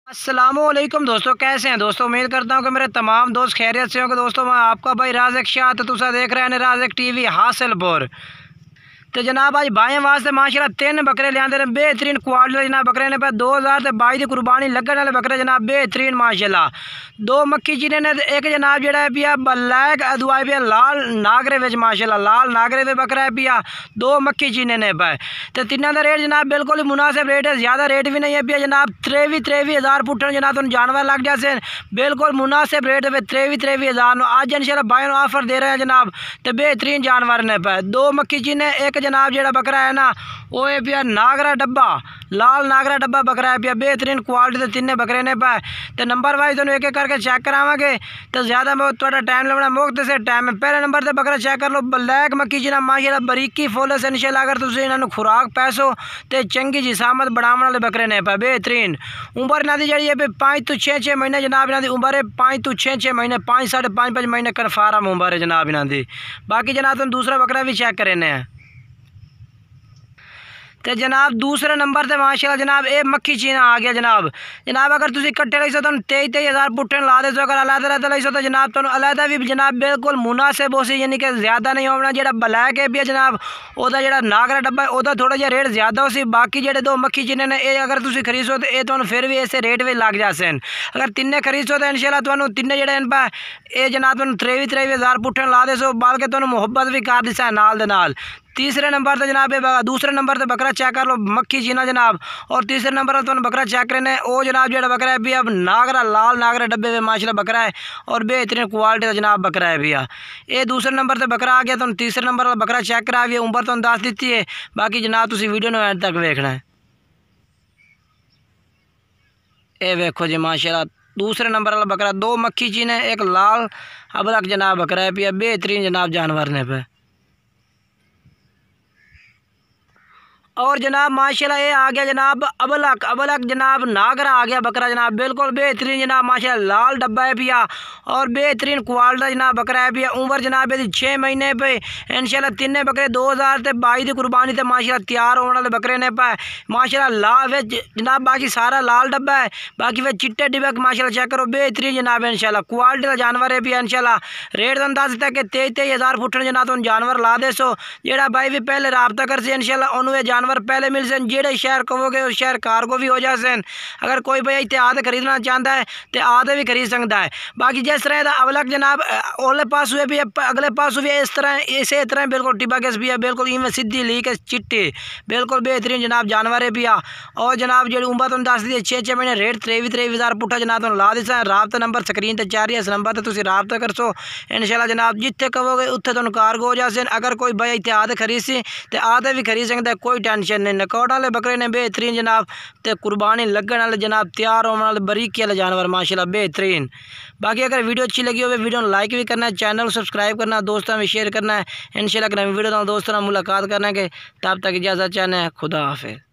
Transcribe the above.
अस्सलामुअलैकुम दोस्तों, कैसे हैं दोस्तों। उम्मीद करता हूं कि मेरे तमाम दोस्त खैरियत से होंगे। दोस्तों मैं आपका भाई राज़िक शाह तो तुसा देख रहे हैं राज़िक टीवी हासिलपुर। तो जनाब आज भाई वास्ते माशाल्लाह 3 बकरे लियांदे ने बेहतरीन क्वालिटी जनाब। बकरे ने पे 2022 की कुर्बानी लगन वाले बकरे जनाब बेहतरीन माशाल्लाह। 2 मक्खी चीने ने एक जनाब जड़ा है पिया ब्लैक अदवाई पिया लाल नागरे विच माशाल्लाह लाल नागरे वे बकरा है पिया। 2 मक्खी चीने ने पे तो तिना का रेट जनाब बिल्कुल ही मुनासिब रेट है, ज़्यादा रेट भी नहीं है पिया जनाब। 23,000 पुट्ठन जनाब तुम जानवर लग जासे बिल्कुल मुनासिब रेट है 23,000 आज इंशाल्लाह भाई ऑफर दे रहे हैं जनाब। तो बेहतरीन जानवर ने पे 2 मक्खी चीने एक जनाब जेड़ा बकरा है ना वो है पिया नागरा डब्बा लाल नागरा डब्बा बकरा है पिया बेहतरीन क्वालिटी के 3 बकरे ने पाए। तो नंबर वाइज तुम एक एक करके चेक करावे तो ज़्यादा थोड़ा टाइम लगना मुक्त से टाइम है। पहले नंबर से बकरा चेक कर लो ब्लैक मक्खी जी माशाल्लाह बरीकी फुल से इंशाल्लाह अगर तुम इन्होंने खुराक पैसो तो चंगी जी सामत बढ़ाने वाले बकरे ने पाए बेहतरीन। उम्र इन्हों की जी है 5 तो 6 महीने जनाब। इन्हों की उम्र है 5 तो 6 महीने 5 साढ़े 5 महीने कन्फर्म उम्र है जनाब इन्हों की। बाकी जनाब तुम दूसरा बकरा भी चेक करें हैं तो जनाब दूसरे नंबर से माशाल्लाह जनाब ये मक्खी चीना आ गया जनाब। जनाब अगर तुम इकट्ठे लो तो 23,000 पुट्ठे ला दे अगर अलग अलग लो तो जनाब तुम अलग भी जनाब बिल्कुल मुनासिब हो सी यानी कि ज़्यादा नहीं होना। जो ब्लैक है भी है जनाब वह जो नागरा डब्बा है वह थोड़ा जहा रेट ज़्यादा हो सी। बाकी जो 2 मक्खी चीने ने ये अगर तुम खरीदो तो ये फिर भी इस रेट भी लग जाते हैं। अगर 3 खरीदो तो इंशाल्लाह तुम 3 जोड़े ये जनाब तुम 23,000 पुट्ठे ला दे बाल के तुम मुहब्बत भी कर दिसा नाल दे नाल। तीसरे नंबर पर जनाब दूसरे नंबर पर बकरा चेक कर लो मक्खी चीना जनाब। और तीसरे नंबर पर तुम बकरा चेक करने वो जनाब जो बकरा है भैया नागरा लाल नागरा डब्बे में माशाल्लाह बकरा है और बेहतरीन क्वालिटी का जनाब बकरा है भैया। ये दूसरे नंबर पर बकरा आ गया। तुम तीसरे नंबर पर बकरा चेक करा भी उम्र तुम दस दी है। बाकी जनाब तुम वीडियो ने एंड तक वेखना है। ये वेखो जी माशाल्लाह दूसरे नंबर वाला बकरा 2 मक्खी चीने एक लाल अबलक जनाब बकरा है भैया बेहतरीन जनाब जानवर ने पे। और जनाब माशाल्लाह ये आ गया जनाब अबलक अबलक जनाब नागरा आ गया बकरा जनाब बिल्कुल बेहतरीन जनाब माशाल्लाह लाल डब्बा है पिया और बेहतरीन क्वालिटी जनाब बकरा है पिया। उम्र जनाब यदि 6 महीने पे इंशाल्लाह 3 बकरे 2022 की कुर्बानी से माशाल्लाह तैयार होने वाले बकरे ने पाए माशाल्लाह लाल वे जनाब। बाकी सारा लाल डब्बा है बाकी वे चिट्टे डिब्बे माशाल्लाह चेक करो बेहतरीन जनाब इंशाल्लाह क्वालिटी का जानवर है पिया इंशाल्लाह। रेट तुम दस दिता कि 23,000 फुटन जनाब तुम जानवर ला दे सो जेड़ा भाई भी पहले राबता कर से इंशाल्लाह उन्होंने जानवर पहले मिल सन जेड़े शहर कहोगे उस शहर कारगो भी हो जाते हैं। अगर कोई भाई इतने आदे खरीदना चाहता है तो आदे भी खरीद सकता है। बाकी जिस तरह का अबलक जनाब ओले पास हुए भी अगले पास हुए इस तरह इसी तरह बिल्कुल टिब्बा केस भी है बिल्कुल इवें सीधी लीक चिट्टी बिल्कुल बेहतरीन जनाब जानवर है भी। और जनाब जी उम्र तुम दस दी 6 महीने रेट 23,000 पुट्ठा जनाब तुम ला दिसा। राबता नंबर स्क्रीन पर चार इस नंबर पर तुम राबता कर सो इंशाल्लाह जनाब जिथे कहोगे उत्थे तुम कारगो हो जाते हैं। अगर कोई भाई इतने आदे खरीद सी तो आदे भी खरीद सकता है कोई टेंशन नहीं। नकौड़ वाले बकरे ने बेहतरीन जनाब तो कुर्बानी लगन वाले जनाब तैयार होने वाले बरीकी वाले जानवर माशाल्लाह बेहतरीन। बाकी अगर वीडियो अच्छी लगी हो वीडियो को लाइक भी करना है चैनल सब्सक्राइब करना दोस्तों में शेयर करना है। इंशाल्लाह नई वीडियो दोस्तों मुलाकात करना है। तब तक इजाज़त चाहना है। खुदा हाफिज़।